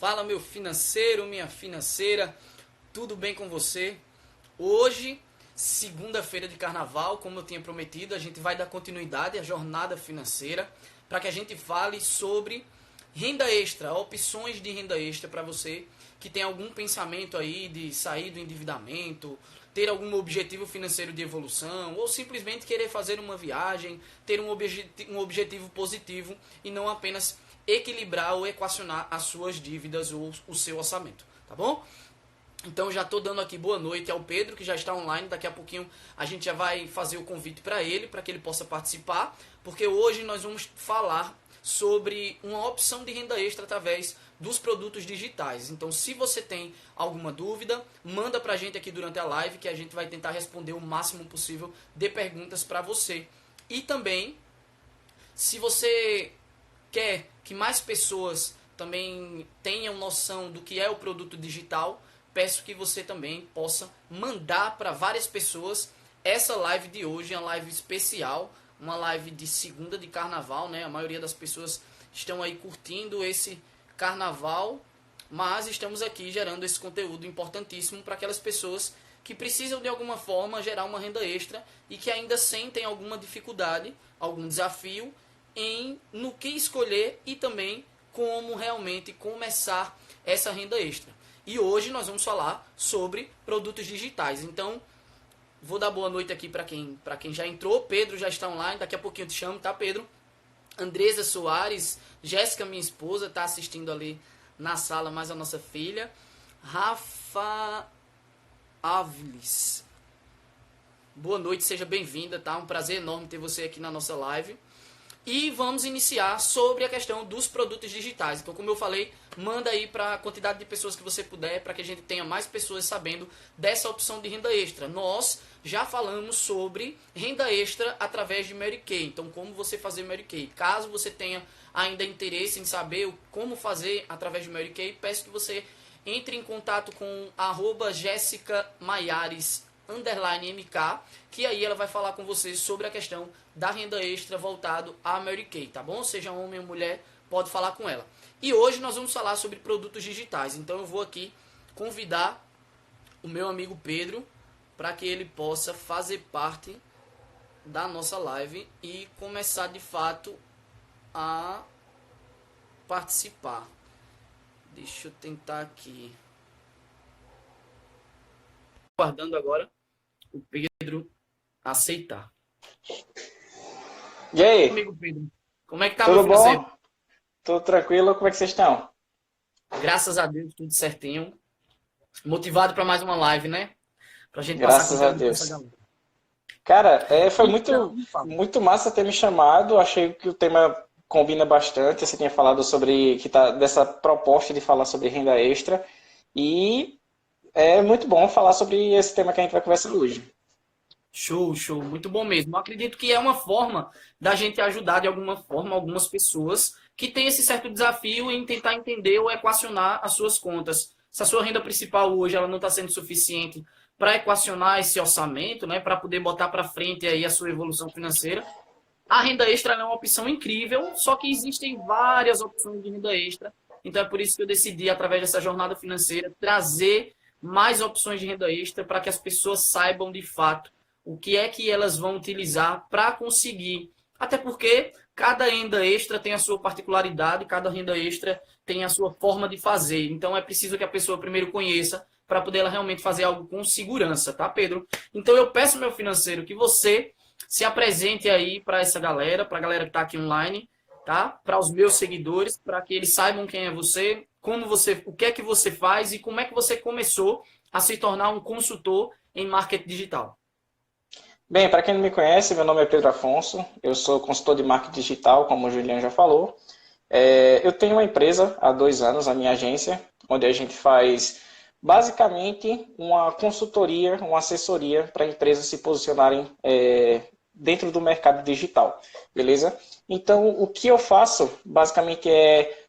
Fala, meu financeiro, minha financeira, tudo bem com você? Hoje, segunda-feira de carnaval, como eu tinha prometido, a gente vai dar continuidade à jornada financeira para que a gente fale sobre renda extra, opções de renda extra para você que tem algum pensamento aí de sair do endividamento, ter algum objetivo financeiro de evolução ou simplesmente querer fazer uma viagem, ter um objetivo positivo e não apenas equilibrar ou equacionar as suas dívidas ou o seu orçamento, tá bom? Então já estou dando aqui boa noite ao Pedro, que já está online. Daqui a pouquinho a gente já vai fazer o convite para que ele possa participar, porque hoje nós vamos falar sobre uma opção de renda extra através dos produtos digitais. Então, se você tem alguma dúvida, manda para a gente aqui durante a live, que a gente vai tentar responder o máximo possível de perguntas para você. E também, se você quer que mais pessoas também tenham noção do que é o produto digital, peço que você também possa mandar para várias pessoas essa live de hoje, uma live especial, uma live de segunda de carnaval, né? A maioria das pessoas estão aí curtindo esse carnaval, mas estamos aqui gerando esse conteúdo importantíssimo para aquelas pessoas que precisam de alguma forma gerar uma renda extra e que ainda sentem alguma dificuldade, algum desafio no que escolher e também como realmente começar essa renda extra. E hoje nós vamos falar sobre produtos digitais. Então, vou dar boa noite aqui para quem já entrou. Pedro já está online, daqui a pouquinho eu te chamo, tá, Pedro? Andresa Soares, Jéssica, minha esposa, está assistindo ali na sala, mais a nossa filha. Rafa Áviles. Boa noite, seja bem-vinda, tá? Um prazer enorme ter você aqui na nossa live. E vamos iniciar sobre a questão dos produtos digitais. Então, como eu falei, manda aí para a quantidade de pessoas que você puder, para que a gente tenha mais pessoas sabendo dessa opção de renda extra. Nós já falamos sobre renda extra através de Mary Kay. Então, como você fazer Mary Kay. Caso você tenha ainda interesse em saber como fazer através de Mary Kay, peço que você entre em contato com @jessicamaiares_mk, que aí ela vai falar com você sobre a questão da renda extra voltado à Mary Kay, tá bom? Seja homem ou mulher, pode falar com ela. E hoje nós vamos falar sobre produtos digitais. Então eu vou aqui convidar o meu amigo Pedro para que ele possa fazer parte da nossa live e começar de fato a participar. Deixa eu tentar aqui. Aguardando agora o Pedro aceitar. E aí, Amigo Pedro, como é que tá, meu tudo financeiro? bom? Tudo tranquilo? Como é que vocês estão? Graças a Deus, tudo certinho. Motivado para mais uma live, né? Pra gente passar Graças a conteúdo para essa Deus. galera. Cara, foi Então, muito, me fala. muito massa ter me chamado. Achei que o tema combina bastante. Você tinha falado sobre que tá dessa proposta de falar sobre renda extra e é muito bom falar sobre esse tema que a gente vai conversar hoje. Show, show, muito bom mesmo. Eu acredito que é uma forma da gente ajudar de alguma forma algumas pessoas que têm esse certo desafio em tentar entender ou equacionar as suas contas. Se a sua renda principal hoje ela não está sendo suficiente para equacionar esse orçamento, né, para poder botar para frente aí a sua evolução financeira, a renda extra é uma opção incrível, só que existem várias opções de renda extra. Então é por isso que eu decidi, através dessa jornada financeira, trazer mais opções de renda extra para que as pessoas saibam de fato o que é que elas vão utilizar para conseguir. Até porque cada renda extra tem a sua particularidade, cada renda extra tem a sua forma de fazer. Então é preciso que a pessoa primeiro conheça para poder ela realmente fazer algo com segurança, tá, Pedro? Então eu peço, meu financeiro, que você se apresente aí para a galera que está aqui online, tá? Para os meus seguidores, para que eles saibam quem é você, como você, o que é que você faz e como é que você começou a se tornar um consultor em marketing digital. Bem, para quem não me conhece, meu nome é Pedro Afonso. Eu sou consultor de marketing digital, como o Juliano já falou. Eu tenho uma empresa há 2 anos, a minha agência, onde a gente faz basicamente uma consultoria, uma assessoria para empresas se posicionarem dentro do mercado digital, beleza? Então, o que eu faço basicamente é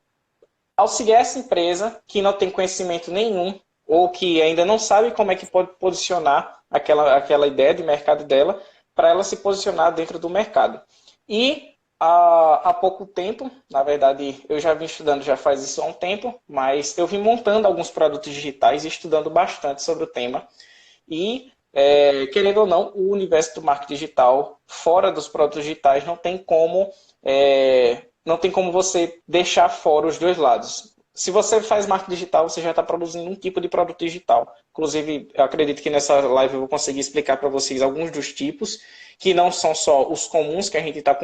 auxiliar essa empresa que não tem conhecimento nenhum ou que ainda não sabe como é que pode posicionar aquela ideia de mercado dela para ela se posicionar dentro do mercado. E há pouco tempo. Na verdade, eu já vim estudando já faz isso há um tempo, mas eu vim montando alguns produtos digitais e estudando bastante sobre o tema. E, querendo ou não, o universo do marketing digital, fora dos produtos digitais, não tem como você deixar fora os dois lados. Se você faz marketing digital, você já está produzindo um tipo de produto digital. Inclusive, eu acredito que nessa live eu vou conseguir explicar para vocês alguns dos tipos, que não são só os comuns que a gente está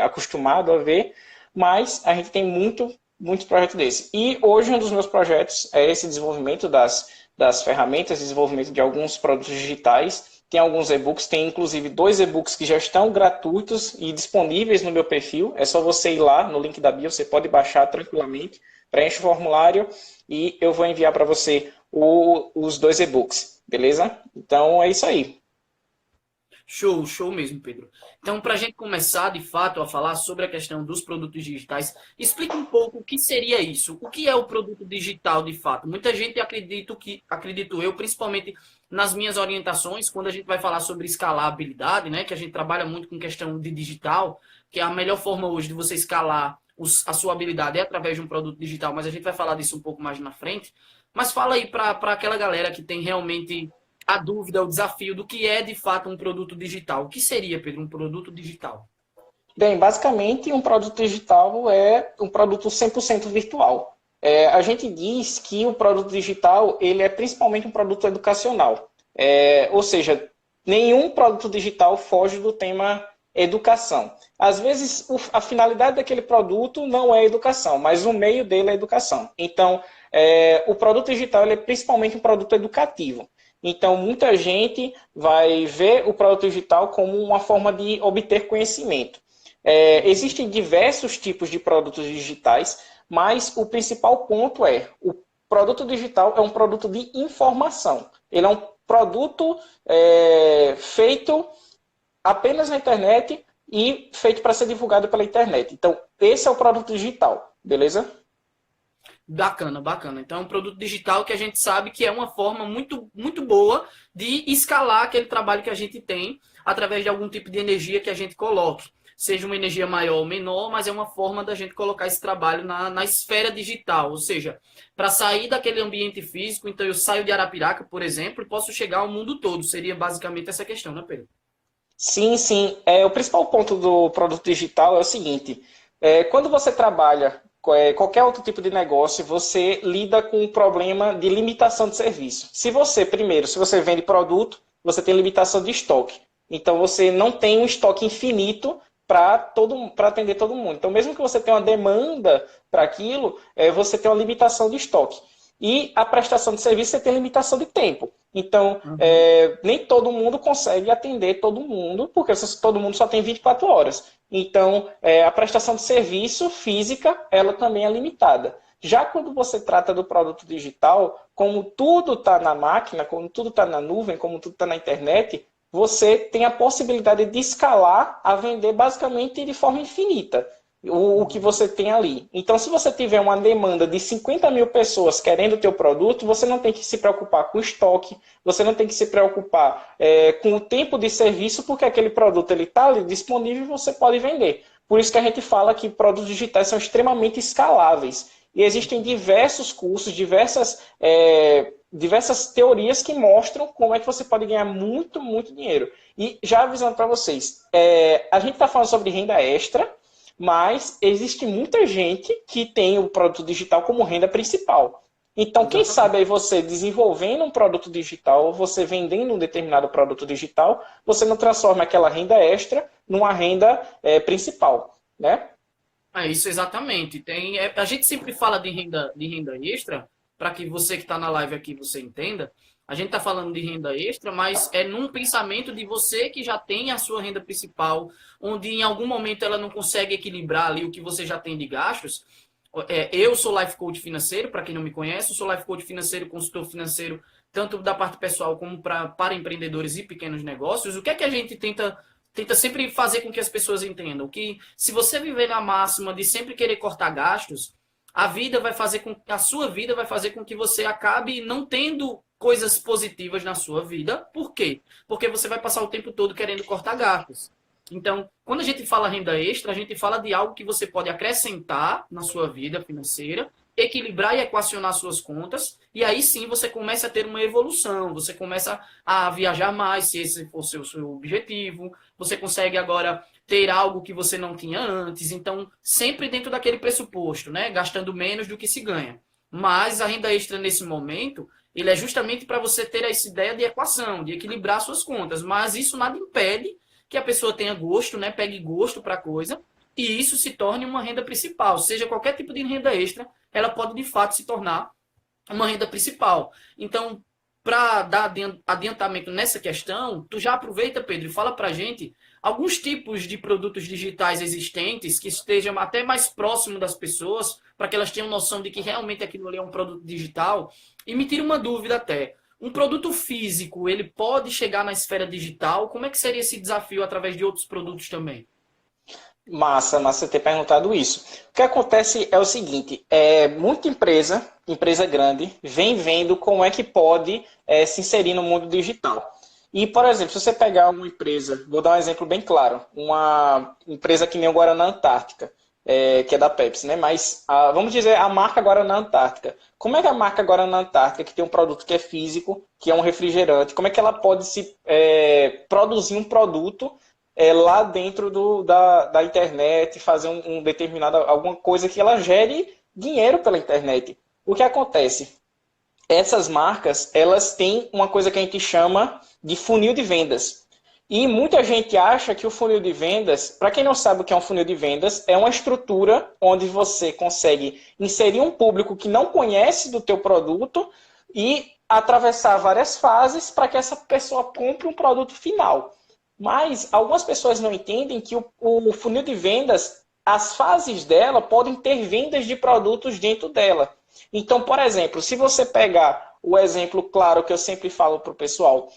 acostumado a ver, mas a gente tem muitos projetos desses. E hoje um dos meus projetos é esse desenvolvimento das ferramentas, desenvolvimento de alguns produtos digitais. Tem alguns e-books, tem inclusive 2 e-books que já estão gratuitos e disponíveis no meu perfil. É só você ir lá no link da bio, você pode baixar tranquilamente, preenche o formulário e eu vou enviar para você os 2 e-books, beleza? Então é isso aí. Show, show mesmo, Pedro. Então, para a gente começar, de fato, a falar sobre a questão dos produtos digitais, explica um pouco o que seria isso. O que é o produto digital, de fato? Muita gente acredito eu, principalmente nas minhas orientações, quando a gente vai falar sobre escalabilidade, né, que a gente trabalha muito com questão de digital, que é a melhor forma hoje de você escalar a sua habilidade é através de um produto digital, mas a gente vai falar disso um pouco mais na frente. Mas fala aí para aquela galera que tem realmente a dúvida, o desafio do que é de fato um produto digital. O que seria, Pedro, um produto digital? Bem, basicamente um produto digital é um produto 100% virtual. A gente diz que o produto digital ele é principalmente um produto educacional. Ou seja, nenhum produto digital foge do tema educação. Às vezes, a finalidade daquele produto não é educação, mas o meio dele é educação. Então, o produto digital ele é principalmente um produto educativo. Então, muita gente vai ver o produto digital como uma forma de obter conhecimento. Existem diversos tipos de produtos digitais, mas o principal ponto o produto digital é um produto de informação. Ele é um produto feito apenas na internet e feito para ser divulgado pela internet. Então, esse é o produto digital, beleza? Bacana, bacana. Então, é um produto digital que a gente sabe que é uma forma muito, muito boa de escalar aquele trabalho que a gente tem através de algum tipo de energia que a gente coloque. Seja uma energia maior ou menor, mas é uma forma da gente colocar esse trabalho na esfera digital. Ou seja, para sair daquele ambiente físico, então eu saio de Arapiraca, por exemplo, e posso chegar ao mundo todo. Seria basicamente essa questão, né, Pedro? Sim, sim. O principal ponto do produto digital é o seguinte: quando você trabalha qualquer outro tipo de negócio, você lida com o problema de limitação de serviço. Se você vende produto, você tem limitação de estoque. Então, você não tem um estoque infinito para atender todo mundo. Então, mesmo que você tenha uma demanda para aquilo, você tem uma limitação de estoque. E a prestação de serviço, você tem limitação de tempo. Então, nem todo mundo consegue atender todo mundo, porque todo mundo só tem 24 horas. Então, a prestação de serviço física, ela também é limitada. Já quando você trata do produto digital, como tudo está na máquina, como tudo está na nuvem, como tudo está na internet, você tem a possibilidade de escalar a vender basicamente de forma infinita o que você tem ali. Então, se você tiver uma demanda de 50 mil pessoas querendo o teu produto, você não tem que se preocupar com estoque, você não tem que se preocupar com o tempo de serviço, porque aquele produto está ali disponível e você pode vender. Por isso que a gente fala que produtos digitais são extremamente escaláveis. E existem diversos cursos, diversas teorias que mostram como é que você pode ganhar muito, muito dinheiro. E já avisando para vocês, a gente está falando sobre renda extra, mas existe muita gente que tem o produto digital como renda principal. Então, quem sabe aí você desenvolvendo um produto digital, você vendendo um determinado produto digital, você não transforma aquela renda extra numa renda principal, né? É isso exatamente. A gente sempre fala de renda extra, para que você que está na live aqui você entenda. A gente está falando de renda extra, mas é num pensamento de você que já tem a sua renda principal, onde em algum momento ela não consegue equilibrar ali o que você já tem de gastos. Eu sou life coach financeiro, para quem não me conhece, eu sou life coach financeiro, consultor financeiro, tanto da parte pessoal como para empreendedores e pequenos negócios. O que é que a gente tenta sempre fazer com que as pessoas entendam? Que se você viver na máxima de sempre querer cortar gastos, a sua vida vai fazer com que você acabe não tendo coisas positivas na sua vida. Por quê? Porque você vai passar o tempo todo querendo cortar gastos. Então, quando a gente fala renda extra, a gente fala de algo que você pode acrescentar na sua vida financeira, equilibrar e equacionar suas contas, e aí sim você começa a ter uma evolução, você começa a viajar mais, se esse for seu objetivo, você consegue agora ter algo que você não tinha antes, então sempre dentro daquele pressuposto, né? Gastando menos do que se ganha. Mas a renda extra nesse momento, ele é justamente para você ter essa ideia de equação, de equilibrar suas contas, mas isso nada impede que a pessoa tenha gosto, né, pegue gosto para a coisa, e isso se torne uma renda principal. Seja qualquer tipo de renda extra, ela pode de fato se tornar uma renda principal. Então, para dar adiantamento nessa questão, tu já aproveita, Pedro, e fala para a gente alguns tipos de produtos digitais existentes que estejam até mais próximo das pessoas, para que elas tenham noção de que realmente aquilo ali é um produto digital. E me tira uma dúvida até. Um produto físico, ele pode chegar na esfera digital? Como é que seria esse desafio através de outros produtos também? Massa ter perguntado isso. O que acontece é o seguinte, muita empresa grande, vem vendo como é que pode se inserir no mundo digital. E, por exemplo, se você pegar uma empresa, vou dar um exemplo bem claro, uma empresa que nem o Guaraná Antártica, que é da Pepsi, né? Mas vamos dizer a marca Guaraná Antártica. Como é que a marca Guaraná Antártica, que tem um produto que é físico, que é um refrigerante, como é que ela pode produzir um produto lá dentro da internet, fazer um determinado, alguma coisa que ela gere dinheiro pela internet? O que acontece? Essas marcas, elas têm uma coisa que a gente chama de funil de vendas. E muita gente acha que o funil de vendas, para quem não sabe o que é um funil de vendas, é uma estrutura onde você consegue inserir um público que não conhece do teu produto e atravessar várias fases para que essa pessoa compre um produto final. Mas algumas pessoas não entendem que o funil de vendas, as fases dela podem ter vendas de produtos dentro dela. Então, por exemplo, se você pegar o exemplo claro que eu sempre falo para o pessoal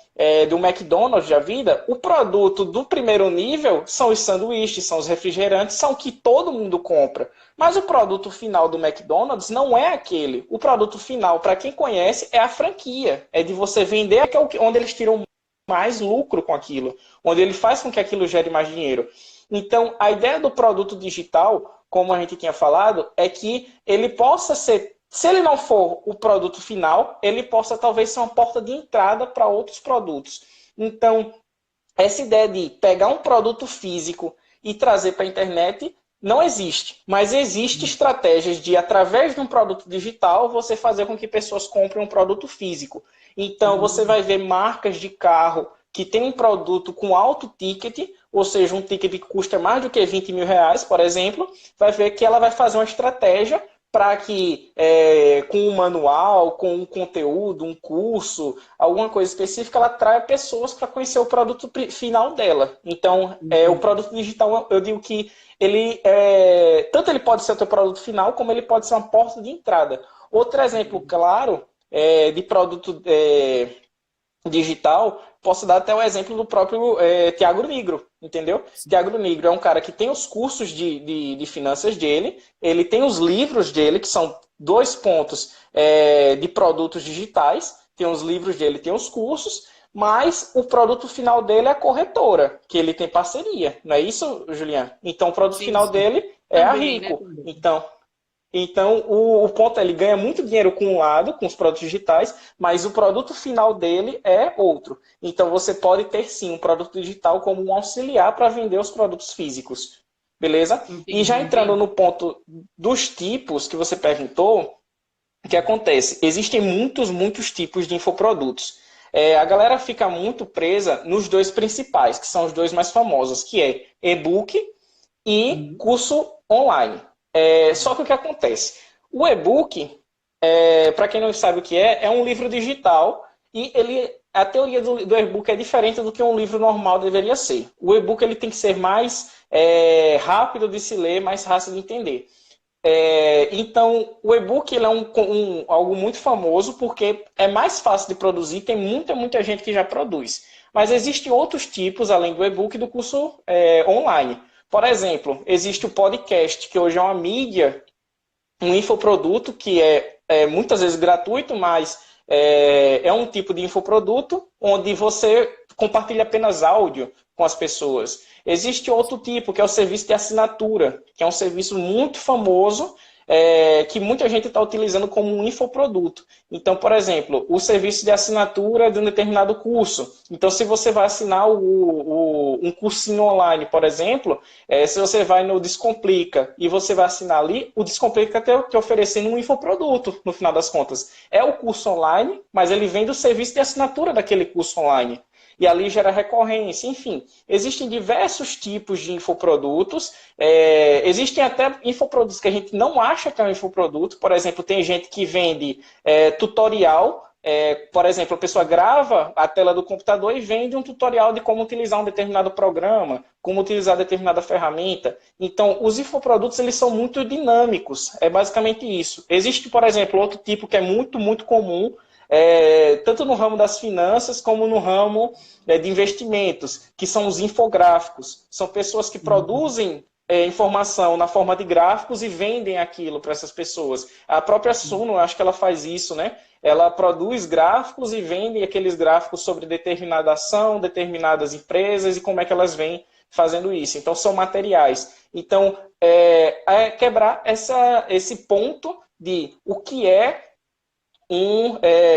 do McDonald's da vida, o produto do primeiro nível são os sanduíches, são os refrigerantes, são o que todo mundo compra. Mas o produto final do McDonald's não é aquele. O produto final, para quem conhece, é a franquia. É de você vender onde eles tiram mais lucro com aquilo, onde ele faz com que aquilo gere mais dinheiro. Então, a ideia do produto digital, como a gente tinha falado, é que ele possa ser, se ele não for o produto final, ele possa talvez ser uma porta de entrada para outros produtos. Então, essa ideia de pegar um produto físico e trazer para a internet não existe, mas existe estratégias de, através de um produto digital, você fazer com que pessoas comprem um produto físico. Então, você vai ver marcas de carro que tem um produto com alto ticket, ou seja, um ticket que custa mais do que 20 mil reais, por exemplo, vai ver que ela vai fazer uma estratégia para que, com um manual, com um conteúdo, um curso, alguma coisa específica, ela traia pessoas para conhecer o produto final dela. Então, o produto digital, eu digo que tanto ele pode ser o teu produto final, como ele pode ser uma porta de entrada. Outro exemplo claro de produto digital, posso dar até o exemplo do próprio Thiago Nigro, entendeu? Thiago Nigro é um cara que tem os cursos de finanças dele, ele tem os livros dele, que são 2 pontos de produtos digitais, tem os livros dele, tem os cursos, mas o produto final dele é a corretora, que ele tem parceria, não é isso, Juliano? Então o produto final dele é a Rico. Né? Então, o ponto é, ele ganha muito dinheiro com um lado, com os produtos digitais, mas o produto final dele é outro. Então, você pode ter, sim, um produto digital como um auxiliar para vender os produtos físicos. Beleza? E já entrando no ponto dos tipos que você perguntou, o que acontece? Existem muitos tipos de infoprodutos. A galera fica muito presa nos 2 principais, que são os 2 mais famosos, que é e-book e curso online. Só que o que acontece? O e-book, para quem não sabe o que é um livro digital e a teoria do e-book é diferente do que um livro normal deveria ser. O e-book ele tem que ser mais rápido de se ler, mais fácil de entender. Então, o e-book ele é algo muito famoso porque é mais fácil de produzir, tem muita gente que já produz. Mas existem outros tipos, além do e-book, do curso online. Por exemplo, existe o podcast, que hoje é uma mídia, um infoproduto que é muitas vezes gratuito, mas é um tipo de infoproduto onde você compartilha apenas áudio, com as pessoas. Existe outro tipo, que é o serviço de assinatura, que é um serviço muito famoso, que muita gente está utilizando como um infoproduto. Então, por exemplo, o serviço de assinatura de um determinado curso. Então, se você vai assinar um cursinho online, por exemplo, se você vai no Descomplica e você vai assinar ali, o Descomplica está te oferecendo um infoproduto, no final das contas. É o curso online, mas ele vem do serviço de assinatura daquele curso online. E ali gera recorrência, enfim. Existem diversos tipos de infoprodutos, existem até infoprodutos que a gente não acha que é um infoproduto. Por exemplo, tem gente que vende tutorial, por exemplo, a pessoa grava a tela do computador e vende um tutorial de como utilizar um determinado programa, como utilizar determinada ferramenta. Então, os infoprodutos eles são muito dinâmicos, é basicamente isso. Existe, por exemplo, outro tipo que é muito, muito comum, tanto no ramo das finanças como no ramo de investimentos, que são os infográficos. São pessoas que produzem informação na forma de gráficos e vendem aquilo para essas pessoas. A própria Suno, acho que ela faz isso, né? Ela produz gráficos e vende aqueles gráficos sobre determinada ação, determinadas empresas e como é que elas vêm fazendo isso. Então, são materiais. Então, quebrar esse ponto de o que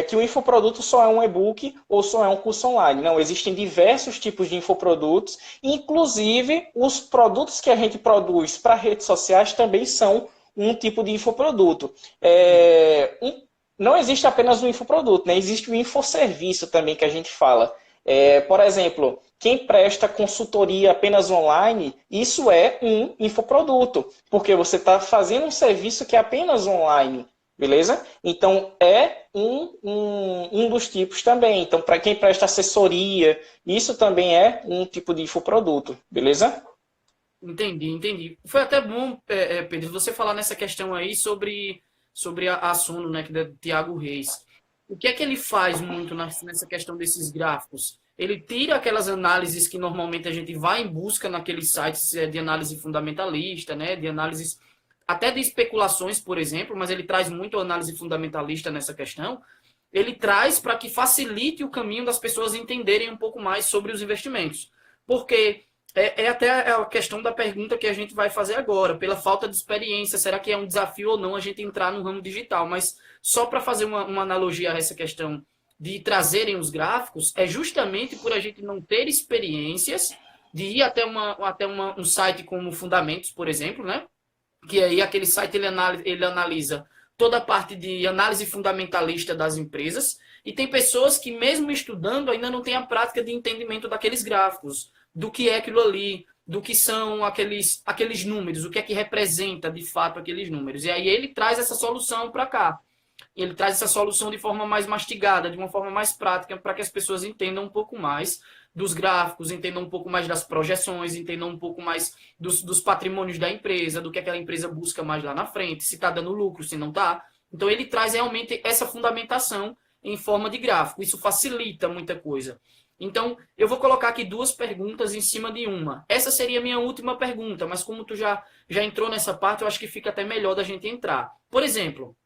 que o infoproduto só é um e-book ou só é um curso online. Não, existem diversos tipos de infoprodutos, inclusive os produtos que a gente produz para redes sociais também são um tipo de infoproduto. Não existe apenas um infoproduto, né? Existe o infoserviço também que a gente fala. Por exemplo, quem presta consultoria apenas online, isso é um infoproduto, porque você está fazendo um serviço que é apenas online. Beleza? Então, é um dos tipos também. Então, para quem presta assessoria, isso também é um tipo de infoproduto. Beleza? Entendi. Foi até bom, Pedro, você falar nessa questão aí sobre a Suno, né, que é do Thiago Reis. O que é que ele faz muito nessa questão desses gráficos? Ele tira aquelas análises que normalmente a gente vai em busca naqueles sites de análise fundamentalista, né, de análises até de especulações, por exemplo, mas ele traz muito análise fundamentalista nessa questão. Ele traz para que facilite o caminho das pessoas entenderem um pouco mais sobre os investimentos. Porque até a questão da pergunta que a gente vai fazer agora, pela falta de experiência, será que é um desafio ou não a gente entrar no ramo digital? Mas só para fazer uma analogia a essa questão de trazerem os gráficos, é justamente por a gente não ter experiências de ir até um site como Fundamentos, por exemplo, né? Que aí aquele site ele analisa toda a parte de análise fundamentalista das empresas, e tem pessoas que mesmo estudando ainda não têm a prática de entendimento daqueles gráficos, do que é aquilo ali, do que são aqueles números, o que é que representa de fato aqueles números. E aí ele traz essa solução para cá. Ele traz essa solução de forma mais mastigada, de uma forma mais prática, para que as pessoas entendam um pouco mais dos gráficos, entendam um pouco mais das projeções, entendam um pouco mais dos patrimônios da empresa, do que aquela empresa busca mais lá na frente, se está dando lucro, se não está. Então ele traz realmente essa fundamentação em forma de gráfico. Isso facilita muita coisa. Então, eu vou colocar aqui duas perguntas em cima de uma. Essa seria a minha última pergunta, mas como tu já entrou nessa parte, eu acho que fica até melhor da gente entrar. Por exemplo,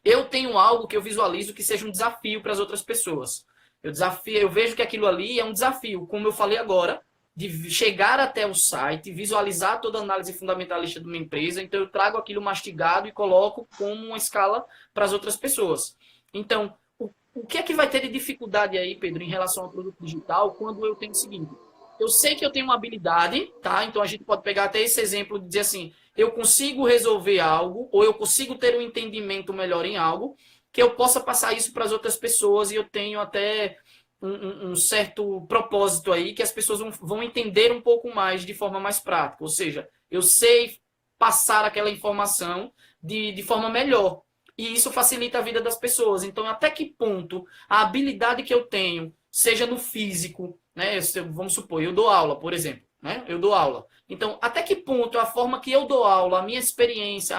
eu tenho algo que eu visualizo que seja um desafio para as outras pessoas. Eu vejo que aquilo ali é um desafio, como eu falei agora, de chegar até o site, visualizar toda a análise fundamentalista de uma empresa, então eu trago aquilo mastigado e coloco como uma escala para as outras pessoas. Então, o que é que vai ter de dificuldade aí, Pedro, em relação ao produto digital, quando eu tenho o seguinte? Eu sei que eu tenho uma habilidade, tá? Então a gente pode pegar até esse exemplo de dizer assim, eu consigo resolver algo, ou eu consigo ter um entendimento melhor em algo, que eu possa passar isso para as outras pessoas, e eu tenho até um certo propósito aí, que as pessoas vão entender um pouco mais de forma mais prática. Ou seja, eu sei passar aquela informação de forma melhor. E isso facilita a vida das pessoas. Então, até que ponto a habilidade que eu tenho, seja no físico, né? Vamos supor, eu dou aula, por exemplo, né? Eu dou aula. Então, até que ponto a forma que eu dou aula, a minha experiência,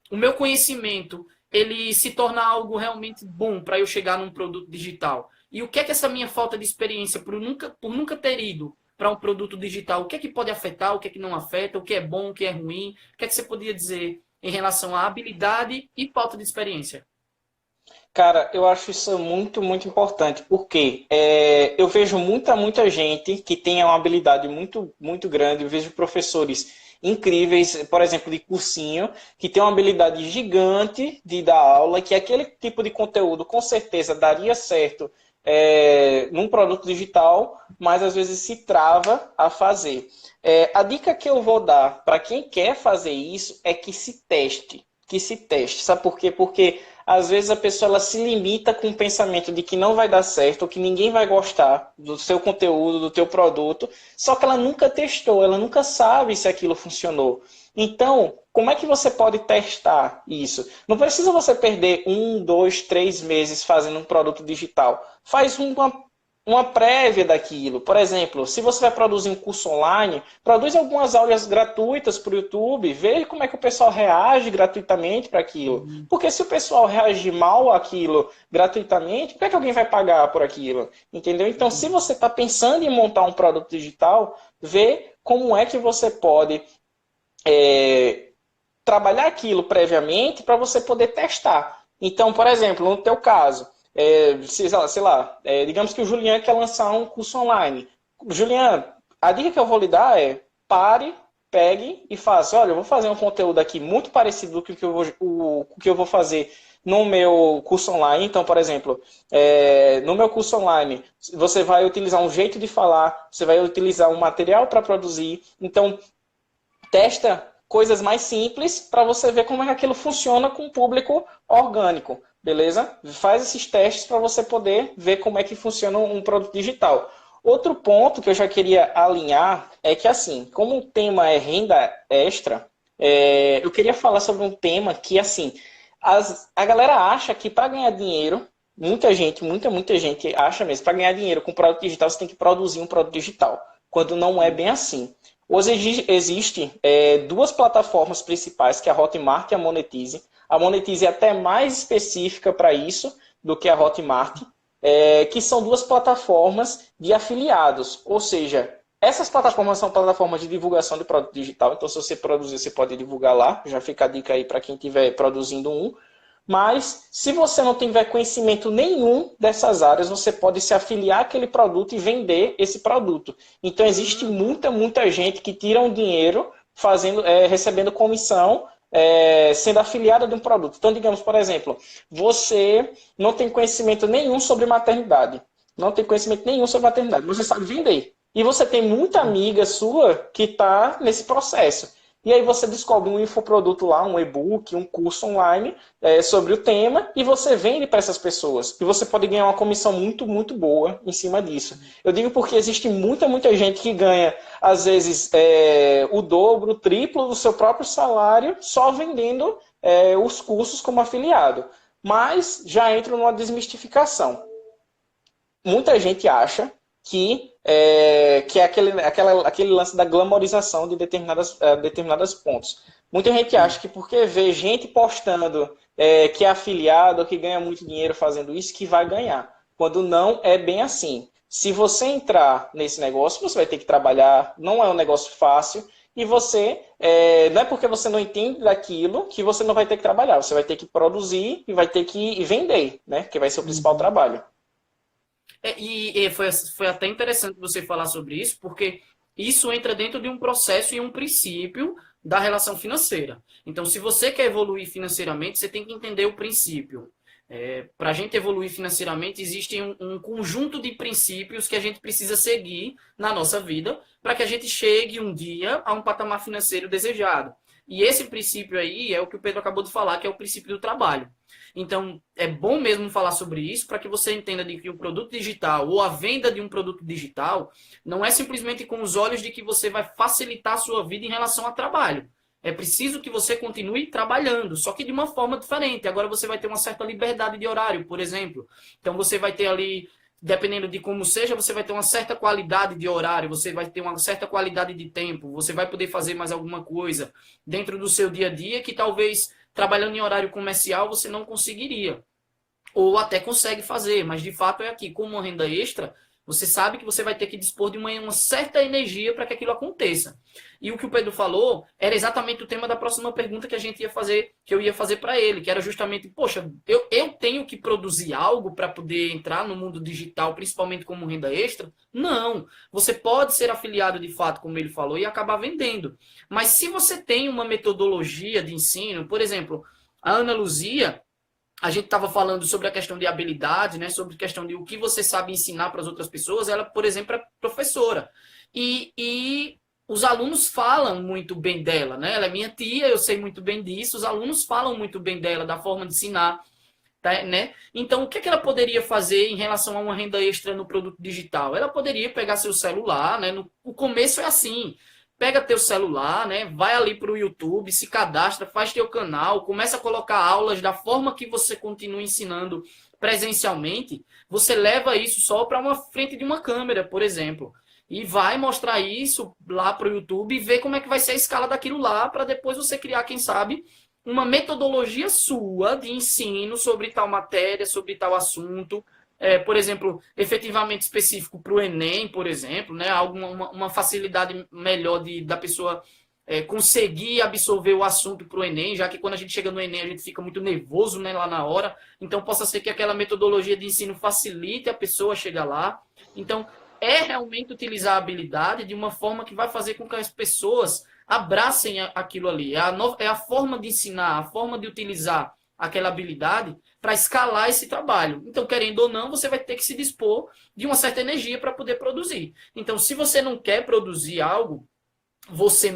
o meu conhecimento, ele se torna algo realmente bom para eu chegar num produto digital? E o que é que essa minha falta de experiência, por nunca ter ido para um produto digital, o que é que pode afetar, o que é que não afeta, o que é bom, o que é ruim? O que é que você poderia dizer em relação à habilidade e falta de experiência? Cara, eu acho isso muito, muito importante, porque eu vejo muita gente que tem uma habilidade muito, muito grande. Eu vejo professores incríveis, por exemplo, de cursinho, que tem uma habilidade gigante de dar aula, que aquele tipo de conteúdo com certeza daria certo num produto digital, mas às vezes se trava a fazer. A dica que eu vou dar para quem quer fazer isso é que se teste. Que se teste. Sabe por quê? Porque às vezes a pessoa ela se limita com o pensamento de que não vai dar certo, ou que ninguém vai gostar do seu conteúdo, do teu produto, só que ela nunca testou, ela nunca sabe se aquilo funcionou. Então, como é que você pode testar isso? Não precisa você perder 1, 2, 3 meses fazendo um produto digital. Faz uma prévia daquilo. Por exemplo, se você vai produzir um curso online, produz algumas aulas gratuitas para o YouTube, vê como é que o pessoal reage gratuitamente para aquilo. Porque se o pessoal reagir mal àquilo gratuitamente, por que é que alguém vai pagar por aquilo? Entendeu? Então, se você está pensando em montar um produto digital, vê como é que você pode trabalhar aquilo previamente para você poder testar. Então, por exemplo, no teu caso, sei lá, digamos que o Julian quer lançar um curso online. Julian, a dica que eu vou lhe dar é pare, pegue e faça. Olha, eu vou fazer um conteúdo aqui muito parecido com o que eu vou fazer no meu curso online. Então, por exemplo, no meu curso online, você vai utilizar um jeito de falar, você vai utilizar um material para produzir. Então, testa coisas mais simples para você ver como é que aquilo funciona com o público orgânico, beleza? Faz esses testes para você poder ver como é que funciona um produto digital. Outro ponto que eu já queria alinhar é que, assim, como o tema é renda extra, eu queria falar sobre um tema que, assim, a galera acha que para ganhar dinheiro, muita gente acha mesmo, para ganhar dinheiro com produto digital, você tem que produzir um produto digital, quando não é bem assim. Hoje existem duas plataformas principais, que é a Hotmart e a Monetize. A Monetize é até mais específica para isso do que a Hotmart, que são duas plataformas de afiliados. Ou seja, essas plataformas são plataformas de divulgação de produto digital. Então, se você produzir, você pode divulgar lá. Já fica a dica aí para quem estiver produzindo um. Mas, se você não tiver conhecimento nenhum dessas áreas, você pode se afiliar àquele produto e vender esse produto. Então, existe muita gente que tira um dinheiro recebendo comissão, sendo afiliada de um produto. Então, digamos, por exemplo, você não tem conhecimento nenhum sobre maternidade. Não tem conhecimento nenhum sobre maternidade. Você sabe vender. E você tem muita amiga sua que está nesse processo. E aí você descobre um infoproduto lá, um e-book, um curso online sobre o tema e você vende para essas pessoas. E você pode ganhar uma comissão muito, muito boa em cima disso. Eu digo porque existe muita gente que ganha, às vezes, o dobro, o triplo do seu próprio salário só vendendo os cursos como afiliado. Mas já entra numa desmistificação. Muita gente acha que é aquele lance da glamorização de determinados pontos. Muita gente acha que porque vê gente postando que é afiliado, que ganha muito dinheiro fazendo isso, que vai ganhar. Quando não é bem assim. Se você entrar nesse negócio, você vai ter que trabalhar, não é um negócio fácil, e você, não é porque você não entende daquilo que você não vai ter que trabalhar. Você vai ter que produzir e vai ter que vender, né? Que vai ser o principal trabalho. Foi até interessante você falar sobre isso, porque isso entra dentro de um processo e um princípio da relação financeira. Então, se você quer evoluir financeiramente, você tem que entender o princípio. Para a gente evoluir financeiramente, existe um conjunto de princípios que a gente precisa seguir na nossa vida para que a gente chegue um dia a um patamar financeiro desejado. E esse princípio aí é o que o Pedro acabou de falar, que é o princípio do trabalho. Então, é bom mesmo falar sobre isso para que você entenda de que o produto digital ou a venda de um produto digital não é simplesmente com os olhos de que você vai facilitar a sua vida em relação ao trabalho. É preciso que você continue trabalhando, só que de uma forma diferente. Agora você vai ter uma certa liberdade de horário, por exemplo. Então você vai ter ali, dependendo de como seja, você vai ter uma certa qualidade de horário, você vai ter uma certa qualidade de tempo, você vai poder fazer mais alguma coisa dentro do seu dia a dia que talvez trabalhando em horário comercial você não conseguiria. Ou até consegue fazer, mas de fato é aqui, como uma renda extra, Você sabe que você vai ter que dispor de uma certa energia para que aquilo aconteça. E o que o Pedro falou era exatamente o tema da próxima pergunta que a gente ia fazer, que eu ia fazer para ele, que era justamente, poxa, eu tenho que produzir algo para poder entrar no mundo digital, principalmente como renda extra? Não. Você pode ser afiliado de fato, como ele falou, e acabar vendendo. Mas se você tem uma metodologia de ensino, por exemplo, a Ana Luzia, a gente estava falando sobre a questão de habilidade, né? Sobre a questão de o que você sabe ensinar para as outras pessoas. Ela, por exemplo, é professora. E os alunos falam muito bem dela, né? Ela é minha tia, eu sei muito bem disso. Os alunos falam muito bem dela, da forma de ensinar, tá, né? Então, o que ela poderia fazer em relação a uma renda extra no produto digital? Ela poderia pegar seu celular, né? O começo é assim. Pega teu celular, né? Vai ali para o YouTube, se cadastra, faz teu canal, começa a colocar aulas da forma que você continua ensinando presencialmente. Você leva isso só para uma frente de uma câmera, por exemplo, e vai mostrar isso lá para o YouTube e ver como é que vai ser a escala daquilo lá, para depois você criar, quem sabe, uma metodologia sua de ensino sobre tal matéria, sobre tal assunto, por exemplo, efetivamente específico para o Enem, por exemplo, né? Uma facilidade melhor da pessoa conseguir absorver o assunto para o Enem, já que quando a gente chega no Enem a gente fica muito nervoso, né, lá na hora. Então, possa ser que aquela metodologia de ensino facilite a pessoa a chegar lá. Então, é realmente utilizar a habilidade de uma forma que vai fazer com que as pessoas abracem aquilo ali. É a forma de ensinar, a forma de utilizar aquela habilidade para escalar esse trabalho. Então, querendo ou não, você vai ter que se dispor de uma certa energia para poder produzir. Então, se você não quer produzir algo, você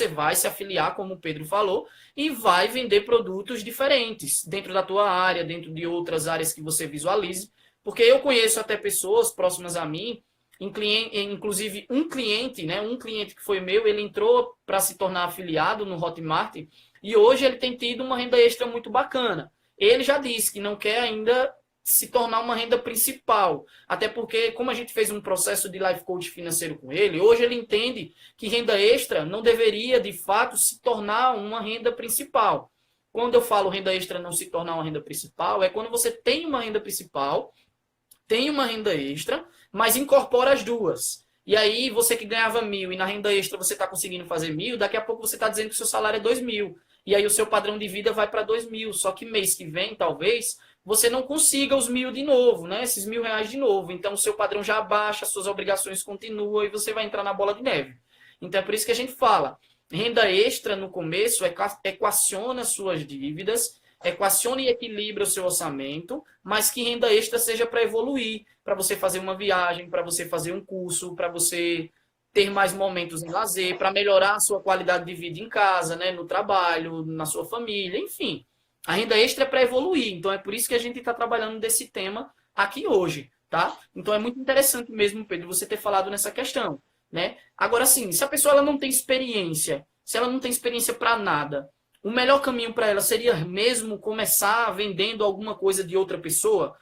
vai se afiliar, como o Pedro falou, e vai vender produtos diferentes dentro da tua área, dentro de outras áreas que você visualize. Porque eu conheço até pessoas próximas a mim, inclusive um cliente que foi meu, ele entrou para se tornar afiliado no Hotmart e hoje ele tem tido uma renda extra muito bacana. Ele já disse que não quer ainda se tornar uma renda principal. Até porque, como a gente fez um processo de life coach financeiro com ele, hoje ele entende que renda extra não deveria, de fato, se tornar uma renda principal. Quando eu falo renda extra não se tornar uma renda principal, é quando você tem uma renda principal, tem uma renda extra, mas incorpora as duas. E aí, você que ganhava 1.000 e na renda extra você está conseguindo fazer 1.000, daqui a pouco você está dizendo que o seu salário é 2.000. E aí o seu padrão de vida vai para 2.000. Só que mês que vem, talvez, você não consiga os 1.000 de novo, né? Esses R$ 1.000 de novo. Então, o seu padrão já abaixa, suas obrigações continuam e você vai entrar na bola de neve. Então, é por isso que a gente fala. Renda extra, no começo, equaciona suas dívidas, equacione e equilibra o seu orçamento, mas que renda extra seja para evoluir, para você fazer uma viagem, para você fazer um curso, para você ter mais momentos em lazer, para melhorar a sua qualidade de vida em casa, né, no trabalho, na sua família, enfim. A renda extra é para evoluir, então é por isso que a gente está trabalhando desse tema aqui hoje, tá? Então é muito interessante mesmo, Pedro, você ter falado nessa questão, né? Agora sim, se a pessoa ela não tem experiência, se ela não tem experiência para nada, o melhor caminho para ela seria mesmo começar vendendo alguma coisa de outra pessoa?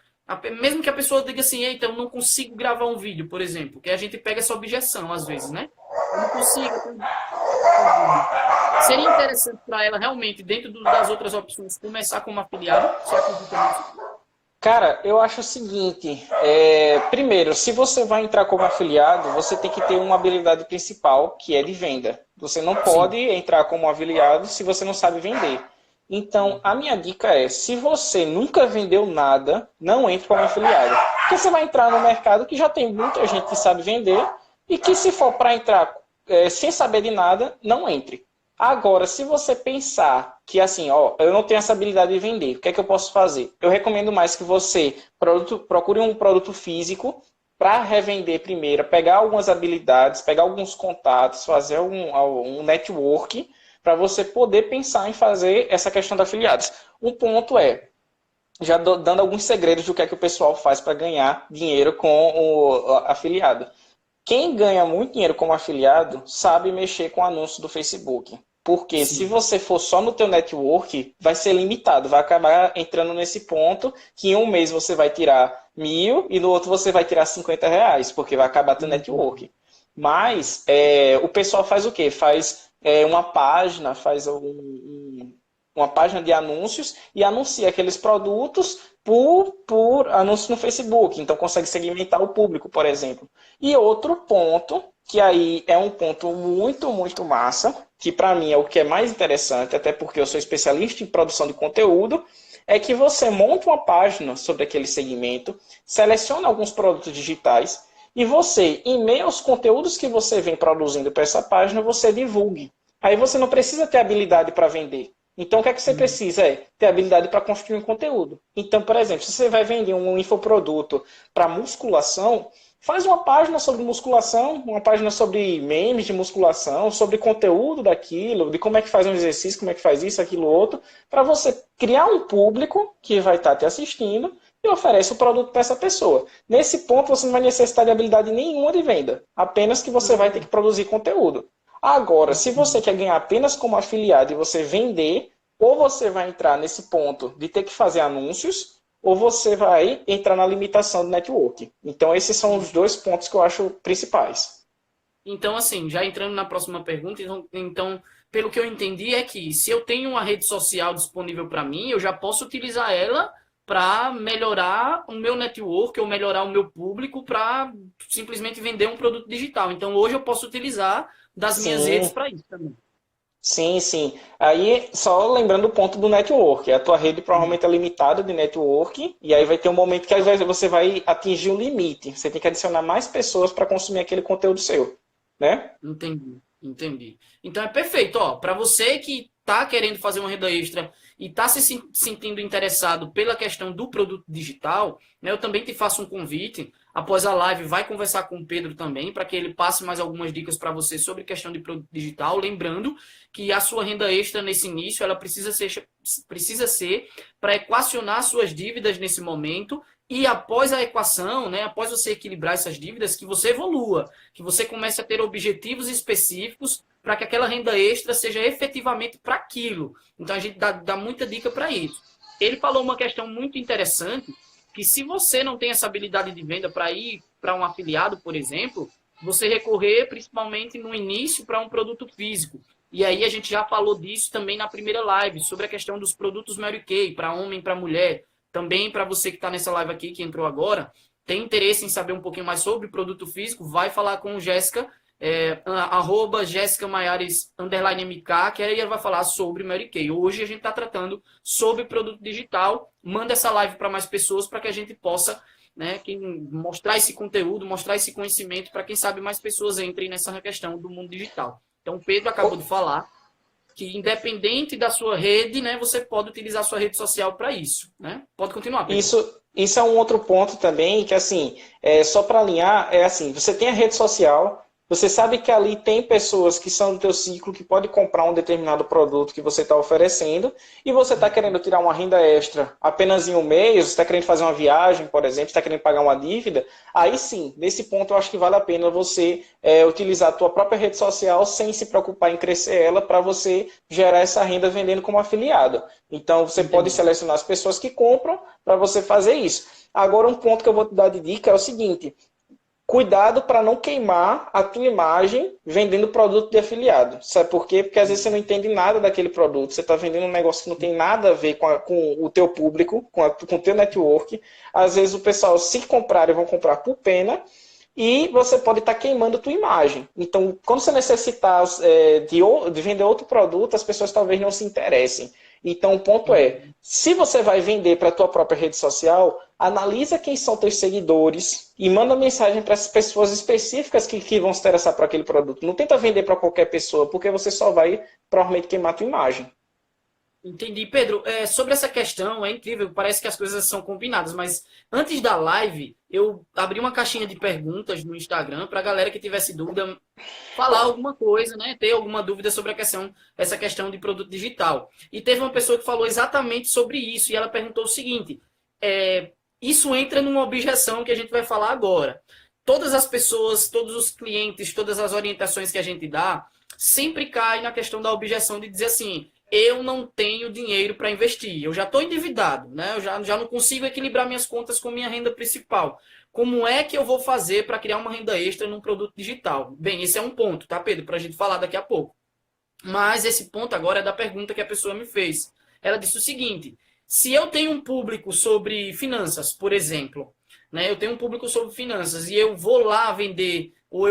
Mesmo que a pessoa diga assim, eita, eu não consigo gravar um vídeo, por exemplo, que a gente pega essa objeção às vezes, né? Eu não consigo. Seria interessante para ela realmente, dentro das outras opções, começar como afiliado? Você acredita nisso? Cara, eu acho o seguinte, primeiro, se você vai entrar como afiliado, você tem que ter uma habilidade principal, que é de venda. Você não pode Sim. entrar como afiliado se você não sabe vender. Então, a minha dica é, se você nunca vendeu nada, não entre como afiliado. Porque você vai entrar no mercado que já tem muita gente que sabe vender e que se for para entrar sem saber de nada, não entre. Agora, se você pensar que assim, ó, eu não tenho essa habilidade de vender, o que é que eu posso fazer? Eu recomendo mais que você procure um produto físico para revender primeiro, pegar algumas habilidades, pegar alguns contatos, fazer um network para você poder pensar em fazer essa questão de afiliados. Um ponto é, já dando alguns segredos do que é que o pessoal faz para ganhar dinheiro com o afiliado. Quem ganha muito dinheiro como afiliado sabe mexer com anúncios do Facebook. Porque se Sim. você for só no teu network, vai ser limitado. Vai acabar entrando nesse ponto que em um mês você vai tirar 1.000 e no outro você vai tirar R$ 50, porque vai acabar teu network. Mas o pessoal faz o quê? Faz uma página, faz uma página de anúncios e anuncia aqueles produtos por anúncio no Facebook, então consegue segmentar o público, por exemplo. E outro ponto, que aí é um ponto muito, muito massa, que para mim é o que é mais interessante, até porque eu sou especialista em produção de conteúdo, é que você monta uma página sobre aquele segmento, seleciona alguns produtos digitais e você, em meio aos conteúdos que você vem produzindo para essa página, você divulgue. Aí você não precisa ter habilidade para vender. Então, o que é que você precisa? É ter habilidade para construir um conteúdo. Então, por exemplo, se você vai vender um infoproduto para musculação, faz uma página sobre musculação, uma página sobre memes de musculação, sobre conteúdo daquilo, de como é que faz um exercício, como é que faz isso, aquilo, outro, para você criar um público que vai estar te assistindo e oferece o produto para essa pessoa. Nesse ponto, você não vai necessitar de habilidade nenhuma de venda, apenas que você vai ter que produzir conteúdo. Agora, se você quer ganhar apenas como afiliado e você vender, ou você vai entrar nesse ponto de ter que fazer anúncios, ou você vai entrar na limitação do network. Então, esses são os dois pontos que eu acho principais. Então, assim, já entrando na próxima pergunta, então, pelo que eu entendi é que se eu tenho uma rede social disponível para mim, eu já posso utilizar ela para melhorar o meu network ou melhorar o meu público para simplesmente vender um produto digital. Então, hoje eu posso utilizar das minhas redes Sim, para isso também. sim, sim. Aí, só lembrando o ponto do network. A tua rede provavelmente é limitada de network, e aí vai ter um momento que às vezes você vai atingir um limite. Você tem que adicionar mais pessoas para consumir aquele conteúdo seu, né? Entendi, entendi. Então é perfeito, ó, para você que está querendo fazer uma renda extra e está sentindo interessado pela questão do produto digital, né, eu também te faço um convite. Após a live, vai conversar com o Pedro também, para que ele passe mais algumas dicas para você sobre questão de produto digital. Lembrando que a sua renda extra nesse início, ela precisa ser para equacionar suas dívidas nesse momento e após a equação, né, após você equilibrar essas dívidas, que você evolua, que você comece a ter objetivos específicos para que aquela renda extra seja efetivamente para aquilo. Então a gente dá muita dica para isso. Ele falou uma questão muito interessante, que se você não tem essa habilidade de venda para ir para um afiliado, por exemplo, você recorrer principalmente no início para um produto físico. E aí a gente já falou disso também na primeira live, sobre a questão dos produtos Mary Kay, para homem e para mulher. Também para você que está nessa live aqui, que entrou agora, tem interesse em saber um pouquinho mais sobre produto físico, vai falar com Jéssica, arroba Jéssica Maiares, _MK, que aí ela vai falar sobre Mary Kay. Hoje a gente está tratando sobre produto digital. Manda essa live para mais pessoas para que a gente possa, né, mostrar esse conteúdo, mostrar esse conhecimento para quem sabe mais pessoas entrem nessa questão do mundo digital. Então, o Pedro acabou de falar que independente da sua rede, né, você pode utilizar a sua rede social para isso, né? Pode continuar, Pedro. Isso é um outro ponto também, que assim, só para alinhar, é assim, você tem a rede social, você sabe que ali tem pessoas que são do teu ciclo, que podem comprar um determinado produto que você está oferecendo, e você está querendo tirar uma renda extra apenas em um mês, você está querendo fazer uma viagem, por exemplo, está querendo pagar uma dívida, aí sim, nesse ponto eu acho que vale a pena você utilizar a tua própria rede social sem se preocupar em crescer ela, para você gerar essa renda vendendo como afiliado. Então você pode selecionar as pessoas que compram para você fazer isso. Agora um ponto que eu vou te dar de dica é o seguinte: cuidado para não queimar a tua imagem vendendo produto de afiliado. Sabe por quê? Porque às vezes você não entende nada daquele produto. Você está vendendo um negócio que não tem nada a ver com o teu público, com o teu network. Às vezes o pessoal, se comprarem, vão comprar por pena. E você pode estar queimando a tua imagem. Então, quando você necessitar de vender outro produto, as pessoas talvez não se interessem. Então, o ponto é, se você vai vender para a tua própria rede social, analisa quem são teus seguidores e manda mensagem para as pessoas específicas que vão se interessar por aquele produto. Não tenta vender para qualquer pessoa, porque você só vai provavelmente queimar a tua imagem. Entendi. Pedro, sobre essa questão, é incrível, parece que as coisas são combinadas, mas antes da live, eu abri uma caixinha de perguntas no Instagram para a galera que tivesse dúvida falar alguma coisa, né? Ter alguma dúvida sobre essa questão de produto digital. E teve uma pessoa que falou exatamente sobre isso, e ela perguntou o seguinte: isso entra numa objeção que a gente vai falar agora. Todas as pessoas, todos os clientes, todas as orientações que a gente dá, sempre cai na questão da objeção de dizer assim: eu não tenho dinheiro para investir, eu já estou endividado, né? Eu já não consigo equilibrar minhas contas com minha renda principal. Como é que eu vou fazer para criar uma renda extra num produto digital? Bem, esse é um ponto, tá, Pedro? Para a gente falar daqui a pouco. Mas esse ponto agora é da pergunta que a pessoa me fez. Ela disse o seguinte: Se eu tenho um público sobre finanças, por exemplo, né? Eu tenho um público sobre finanças e eu vou lá vender, ou